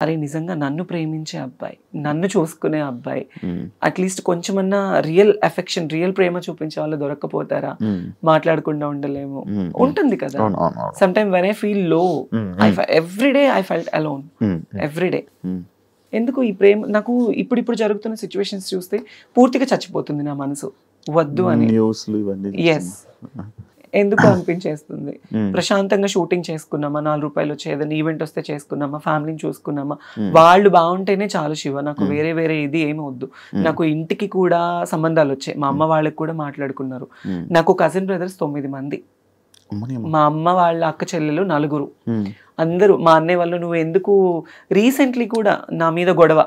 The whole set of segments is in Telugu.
అరే నిజంగా నన్ను ప్రేమించే అబ్బాయి, నన్ను చూసుకునే అబ్బాయి, అట్లీస్ట్ కొంచెమన్నా రియల్ అఫెక్షన్, రియల్ ప్రేమ చూపించే వాళ్ళు దొరక్కపోతారా, మాట్లాడకుండా ఉండలేము, ఉంటుంది కదా. Some time when I feel low, everyday I felt alone, everyday. ఎందుకు ఈ ప్రేమ నాకు ఇప్పుడు జరుగుతున్న సిచ్యువేషన్స్ చూస్తే పూర్తిగా చచ్చిపోతుంది నా మనసు, వద్దు అని. ఎస్, ఎందుకు అనిపించేస్తుంది. ప్రశాంతంగా షూటింగ్ చేసుకున్నామా, 4 రూపాయలు వచ్చే ఏదైనా ఈవెంట్ వస్తే చేసుకున్నామా, ఫ్యామిలీని చూసుకున్నామా, వాళ్ళు బాగుంటేనే చాలు శివ, నాకు వేరే ఇది ఏమి వద్దు. నాకు ఇంటికి కూడా సంబంధాలు వచ్చాయి, మా అమ్మ వాళ్ళకి కూడా మాట్లాడుకున్నారు. నాకు కజిన్ బ్రదర్స్ 9 మంది, మా అమ్మ వాళ్ళ అక్క చెల్లెలు 4, అందరూ. మా అన్నయ్య వాళ్ళు నువ్వు ఎందుకు, రీసెంట్లీ కూడా నా మీద గొడవ,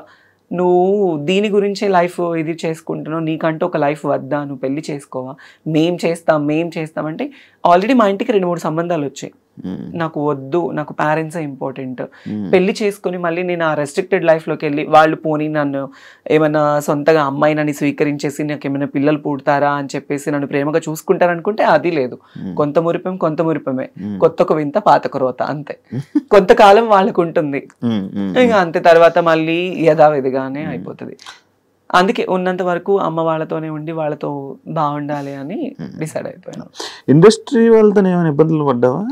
నువ్వు దీని గురించే లైఫ్ ఇది చేసుకుంటున్నావు, నీకంటూ ఒక లైఫ్ వద్దా, నువ్వు పెళ్లి చేసుకోవా, మేం చేస్తాం అంటే ఆల్రెడీ మా ఇంటికి 2-3 సంబంధాలు వచ్చాయి. నాకు వద్దు, నాకు పేరెంట్సే ఇంపార్టెంట్. పెళ్లి చేసుకుని మళ్ళీ నేను ఆ రెస్ట్రిక్టెడ్ లైఫ్లోకి వెళ్ళి వాళ్ళు పోనీ నన్ను ఏమన్నా సొంతగా అమ్మాయి నన్ను స్వీకరించేసి నాకు ఏమైనా పిల్లలు పుడతారా అని చెప్పేసి నన్ను ప్రేమగా చూసుకుంటారనుకుంటే అది లేదు. కొంత మురిపమే, కొత్త వింత పాత రోత, అంతే. కొంతకాలం వాళ్ళకు ఉంటుంది, ఇంకా అంతే. తర్వాత మళ్ళీ యథావిధిగానే అయిపోతుంది. అందుకే ఉన్నంత వరకు అమ్మ వాళ్ళతోనే ఉండి వాళ్ళతో బాగుండాలి అని డిసైడ్ అయిపోయాను. ఇండస్ట్రీ వాళ్ళతో ఏమైనా ఇబ్బందులు పడ్డావా?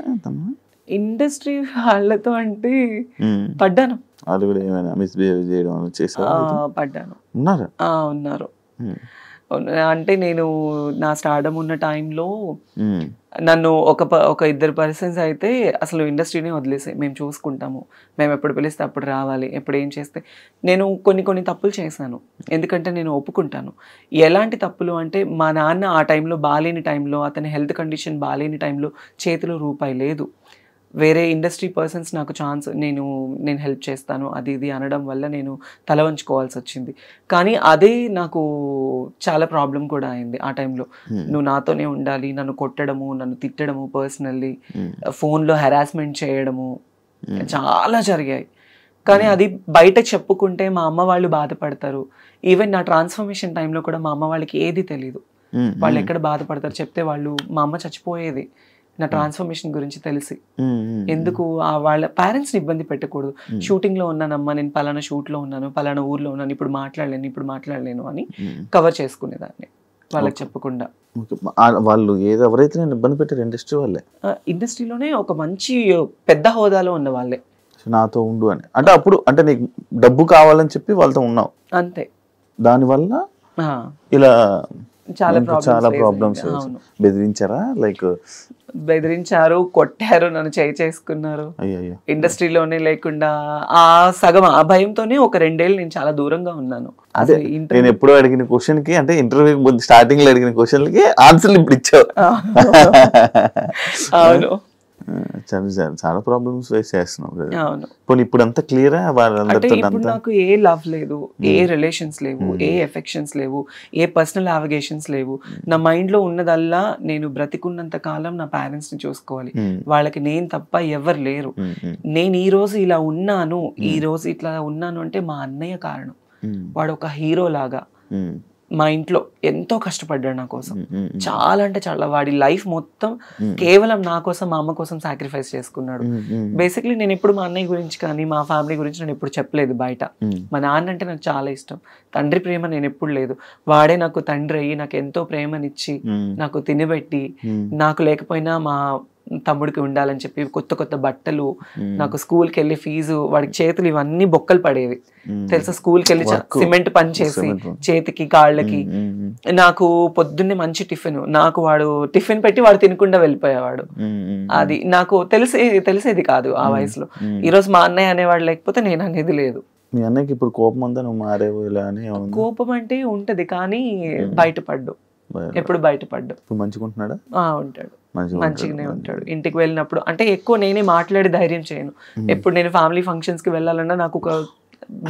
ఇండస్ట్రీ వాళ్ళతో అంటే పడ్డాను. వాళ్ళు కూడా ఏమైనా మిస్బిహేవ్ చేయడం చేశారా? పడ్డాను. ఉన్నారు. అంటే నేను నా స్టార్డమ్ ఉన్న టైంలో నన్ను ఒక 2 పర్సన్స్ అయితే అసలు ఇండస్ట్రీనే వదిలేసాయి, మేము చూసుకుంటాము, మేము ఎప్పుడు పిలిస్తే అప్పుడు రావాలి, ఎప్పుడు ఏం చేస్తే. నేను కొన్ని తప్పులు చేశాను, ఎందుకంటే నేను ఒప్పుకుంటాను. ఎలాంటి తప్పులు అంటే, మా నాన్న ఆ టైంలో బాలేని టైంలో, అతని హెల్త్ కండిషన్ బాలేని టైంలో చేతిలో రూపాయి లేదు. వేరే ఇండస్ట్రీ పర్సన్స్ నాకు నేను హెల్ప్ చేస్తాను అది ఇది అనడం వల్ల నేను తల వంచుకోవాల్సి వచ్చింది. కానీ అదే నాకు చాలా ప్రాబ్లం కూడా అయింది ఆ టైంలో. నువ్వు నాతోనే ఉండాలి, నన్ను కొట్టడము, నన్ను తిట్టడము, పర్సనల్లీ ఫోన్లో హెరాస్మెంట్ చేయడము చాలా జరిగాయి. కానీ అది బయట చెప్పుకుంటే మా అమ్మ వాళ్ళు బాధపడతారు. ఈవెన్ నా ట్రాన్స్ఫర్మేషన్ టైంలో కూడా మా అమ్మ వాళ్ళకి ఏది తెలీదు, వాళ్ళు ఎక్కడ బాధపడతారు చెప్తే. మా అమ్మ చచ్చిపోయేది నా ట్రాన్స్ఫర్మేషన్ గురించి తెలిసి. ఎందుకు వాళ్ళ పేరెంట్స్ని ఇబ్బంది పెట్టకూడదు. షూటింగ్లో ఉన్నానమ్మా, నేను పలానా షూట్లో ఉన్నాను, పలానా ఊర్లో ఉన్నాను, ఇప్పుడు మాట్లాడలేను అని కవర్ చేసుకునేదాన్ని వాళ్ళకి చెప్పకుండా. వాళ్ళు ఎవరైతే నేను ఇబ్బంది పెట్టారు ఇండస్ట్రీ వాళ్ళే, ఇండస్ట్రీలోనే ఒక మంచి పెద్ద హోదాలో ఉన్న వాళ్ళే నాతో ఉండు అని. అంటే అప్పుడు అంటే నీకు డబ్బు కావాలని చెప్పి వాళ్ళతో ఉన్నావు అంతే. దానివల్ల ఇలా చాలా ప్రాబ్లమ్స్. బెదిరించారా? బెదిరించారు, కొట్టారు, నన్ను చేసుకున్నారు. ఇండస్ట్రీలోనే లేకుండా ఆ సగం ఆ భయంతోనే ఒక 2 ఏళ్ళు నేను చాలా దూరంగా ఉన్నాను. అదే నేను ఎప్పుడు అడిగిన క్వశ్చన్ కి, అంటే ఇంటర్వ్యూ స్టార్టింగ్ లో అడిగిన క్వశ్చన్ కి ఆన్సర్లు ఇప్పుడు ఇచ్చావు. అవును, చాలా ప్రాబ్లమ్స్ ఫేస్ చేస్తున్నావు. అవును. ఇప్పుడు అంతా క్లియరా? ఇప్పుడు నాకు ఏ లవ్ లేదు, ఏ రిలేషన్స్ లేవు, ఏ ఎఫెక్షన్స్ లేవు, ఏ పర్సనల్ అవగేషన్స్ లేవు. నా మైండ్ లో ఉన్నదల్లా నేను బ్రతికున్నంత కాలం నా పేరెంట్స్ ని చూసుకోవాలి, వాళ్ళకి నేను తప్ప ఎవరు లేరు. నేను ఈ రోజు ఇలా ఉన్నాను, ఈ రోజు ఇట్లా ఉన్నాను అంటే మా అన్నయ్య కారణం. వాడు ఒక హీరో లాగా మా ఇంట్లో ఎంతో కష్టపడ్డాడు నా కోసం, చాలా అంటే చాలా. వాడి లైఫ్ మొత్తం కేవలం నా కోసం, మా అమ్మ కోసం సాక్రిఫైస్ చేసుకున్నాడు. బేసిక్లీ నేను ఎప్పుడు మా అన్నయ్య గురించి కానీ మా ఫ్యామిలీ గురించి నేను ఎప్పుడు చెప్పలేదు బయట. మా నాన్న అంటే నాకు చాలా ఇష్టం, తండ్రి ప్రేమ నేను ఎప్పుడు లేదు. వాడే నాకు తండ్రి అయ్యి నాకు ఎంతో ప్రేమనిచ్చి, నాకు తినబెట్టి, నాకు లేకపోయినా మా తమ్ముడికి ఉండాలని చెప్పి కొత్త బట్టలు, నాకు స్కూల్కి వెళ్ళి ఫీజు, వాడికి చేతులు ఇవన్నీ బొక్కలు పడేవి తెలుసా. స్కూల్కి వెళ్ళి సిమెంట్ పని చేసి చేతికి కాళ్ళకి, నాకు పొద్దున్నే మంచి టిఫిన్, నాకు వాడు టిఫిన్ పెట్టి వాడు తినకుండా వెళ్ళిపోయేవాడు. అది నాకు తెలిసేది కాదు ఆ వయసులో. ఈరోజు మా అన్నయ్య అనేవాడు లేకపోతే నేను అనేది లేదు. మీ అన్నయ్యకి ఇప్పుడు కోపం అంతా నువ్వు మారేవు ఇలా అని? కోపం అంటే ఉంటది కానీ బయటపడ్డు, ఎప్పుడు బయటపడ్డు. మంచిగుంటున్నాడా? ఉంటాడు, మంచిగానే ఉంటాడు. ఇంటికి వెళ్ళినప్పుడు అంటే ఎక్కువ నేనే మాట్లాడి ధైర్యం చేయను. ఎప్పుడు నేను ఫ్యామిలీ ఫంక్షన్స్ కి వెళ్ళాలన్నా నాకు ఒక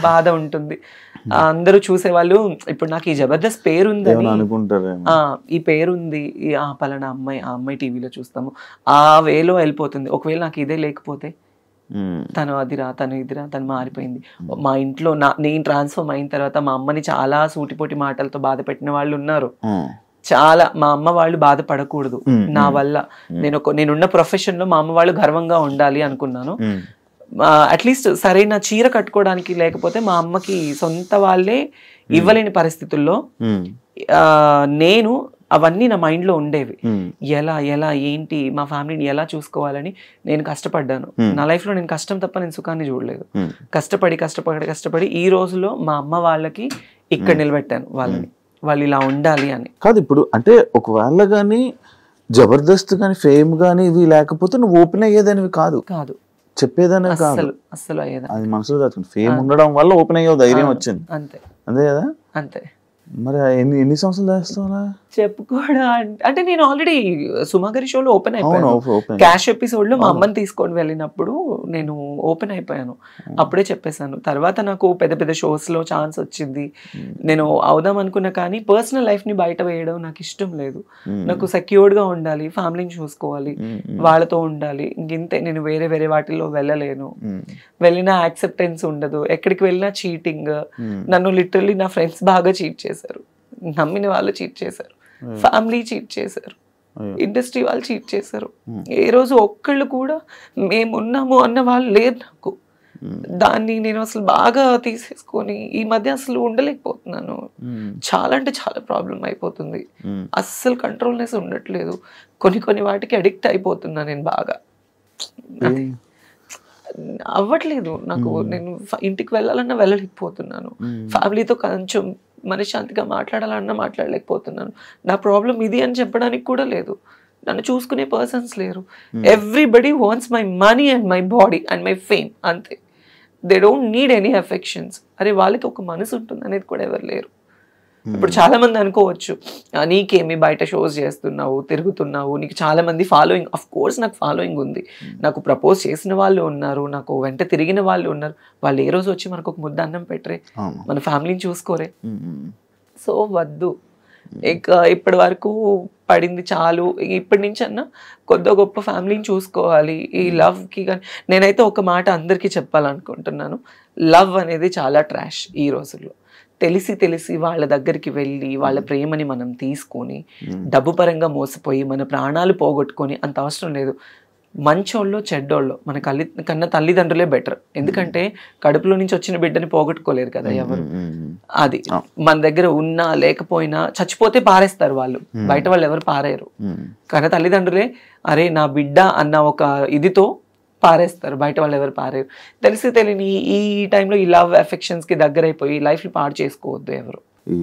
బాధ ఉంటుంది. అందరూ చూసేవాళ్ళు ఇప్పుడు నాకు ఈ జబర్దస్త్ పేరు ఉంది, ఈ పేరు ఉంది, పలానా అమ్మాయి, ఆ అమ్మాయి టీవీలో చూస్తాము, ఆ వేలో వెళ్ళిపోతుంది. ఒకవేళ నాకు ఇదే లేకపోతే, తను అదిరా, తను ఇదిరా, తను మారిపోయింది. మా ఇంట్లో నేను ట్రాన్స్ఫర్మ్ అయిన తర్వాత మా అమ్మని చాలా సూటిపోటి మాటలతో బాధ పెట్టిన వాళ్ళు ఉన్నారు. చాలా. మా అమ్మ వాళ్ళు బాధపడకూడదు నా వల్ల. నేనున్న ప్రొఫెషన్ లో మా అమ్మ వాళ్ళు గర్వంగా ఉండాలి అనుకున్నాను. అట్లీస్ట్ సరైన చీర కట్టుకోవడానికి లేకపోతే మా అమ్మకి సొంత వాళ్ళే ఇవ్వలేని పరిస్థితుల్లో నేను అవన్నీ నా మైండ్లో ఉండేవి. ఎలా ఎలా ఏంటి మా ఫ్యామిలీని ఎలా చూసుకోవాలని నేను కష్టపడ్డాను. నా లైఫ్లో నేను కష్టం తప్ప నేను సుఖాన్ని చూడలేదు. కష్టపడి ఈ రోజులో మా అమ్మ వాళ్ళకి ఇక్కడ నిలబెట్టాను వాళ్ళని, వాళ్ళు ఇలా ఉండాలి అని. కాదు ఇప్పుడు అంటే ఒకవేళ కానీ జబర్దస్త్ కానీ ఫేమ్ కానీ ఇవి లేకపోతే నువ్వు ఓపెన్ అయ్యేదానివి కాదు, చెప్పేదానివి కాదు, అస్సలు అయ్యేదా. అది మనసులో దాచుకుంది. ఫేమ్ ఉండడం వల్ల ఓపెన్ అయ్యే ధైర్యం వచ్చింది. అంతే అంతే కదా. అంతే. మరి ఎన్ని సంవత్సరాలు చేస్తావా చెప్పుకోవడం అంటే నేను ఆల్రెడీ సుమాగరి షోలో ఓపెన్ అయిపోయాను. క్యాష్ ఎపిసోడ్ లో మా అమ్మని తీసుకొని వెళ్ళినప్పుడు నేను ఓపెన్ అయిపోయాను. అప్పుడే చెప్పేశాను. తర్వాత నాకు పెద్ద పెద్ద షోస్ లో ఛాన్స్ వచ్చింది, నేను అవుదాం అనుకున్నా. కానీ పర్సనల్ లైఫ్ ని బయట వేయడం నాకు ఇష్టం లేదు. నాకు సెక్యూర్డ్ గా ఉండాలి, ఫ్యామిలీని చూసుకోవాలి, వాళ్ళతో ఉండాలి. ఇంతే, నేను వేరే వేరే వాటిల్లో వెళ్ళలేను. వెళ్ళినా యాక్సెప్టెన్స్ ఉండదు, ఎక్కడికి వెళ్ళినా చీటింగ్. నన్ను లిటరల్లీ నా ఫ్రెండ్స్ బాగా చీట్ చేశారు, నమ్మిన వాళ్ళు చీట్ చేశారు, ఫ్యామిలీ చీట్ చేశారు, ఇండస్ట్రీ వాళ్ళు చీట్ చేశారు. ఏ రోజు ఒక్కళ్ళు కూడా మేమున్నాము అన్న వాళ్ళు లేరు నాకు. దాన్ని నేను అసలు బాగా తీసేసుకొని ఈ మధ్య అసలు ఉండలేకపోతున్నాను. చాలా అంటే చాలా ప్రాబ్లం అయిపోతుంది. అస్సలు కంట్రోల్నెస్ ఉండట్లేదు. కొన్ని వాటికి అడిక్ట్ అయిపోతున్నా నేను బాగా. అవ్వట్లేదు నాకు. నేను ఇంటికి వెళ్ళాలన్నా వెళ్ళలేకపోతున్నాను, ఫ్యామిలీతో కొంచెం మనశ్శాంతిగా మాట్లాడాలన్నా మాట్లాడలేకపోతున్నాను. నా ప్రాబ్లం ఇది అని చెప్పడానికి కూడా లేదు. నన్ను చూసుకునే పర్సన్స్ లేరు. Everybody wants my money and my body and my fame, అంతే. They don't need any affections. అరే వాళ్ళకి ఒక మనసు ఉంటుంది అనేది కూడా ఎవరు లేరు. ఇప్పుడు చాలా మంది అనుకోవచ్చు, నీకేమి బయట షోస్ చేస్తున్నావు, తిరుగుతున్నావు, నీకు చాలా మంది ఫాలోయింగ్. అఫ్ కోర్స్ నాకు ఫాలోయింగ్ ఉంది, నాకు ప్రపోజ్ చేసిన వాళ్ళు ఉన్నారు, నాకు వెంట తిరిగిన వాళ్ళు ఉన్నారు. వాళ్ళు ఏ రోజు వచ్చి మనకు ఒక ముద్ద అన్నం పెట్టరే, మన ఫ్యామిలీని చూసుకోరే. సో వద్దు, ఇక ఇప్పటి వరకు పడింది చాలు. ఇప్పటి నుంచి అన్నా కొద్ది గొప్ప ఫ్యామిలీని చూసుకోవాలి. ఈ లవ్కి కానీ నేనైతే ఒక మాట అందరికీ చెప్పాలనుకుంటున్నాను, లవ్ అనేది చాలా ట్రాష్ ఈ రోజుల్లో. తెలిసి వాళ్ళ దగ్గరికి వెళ్ళి వాళ్ళ ప్రేమని మనం తీసుకొని డబ్బు పరంగా మోసపోయి మన ప్రాణాలు పోగొట్టుకొని అంత అవసరం లేదు. మంచోళ్ళు చెడ్డోళ్ళు మన కన్నా తల్లిదండ్రులే బెటర్. ఎందుకంటే కడుపులో నుంచి వచ్చిన బిడ్డని పోగొట్టుకోలేరు కదా ఎవరు. అది మన దగ్గర ఉన్నా లేకపోయినా చచ్చిపోతే పారేస్తారు వాళ్ళు, బయట వాళ్ళు ఎవరు పారేయరు. కన్నా తల్లిదండ్రులే అరే నా బిడ్డ అన్న ఒక ఇదితో పారేస్తారు, బయట వాళ్ళు ఎవరు పారేరు. తెలియని ఈ టైంలో ఈ లవ్ ఎఫెక్షన్స్కి దగ్గరైపోయి లైఫ్ని పాడు చేసుకోవద్దు ఎవరు.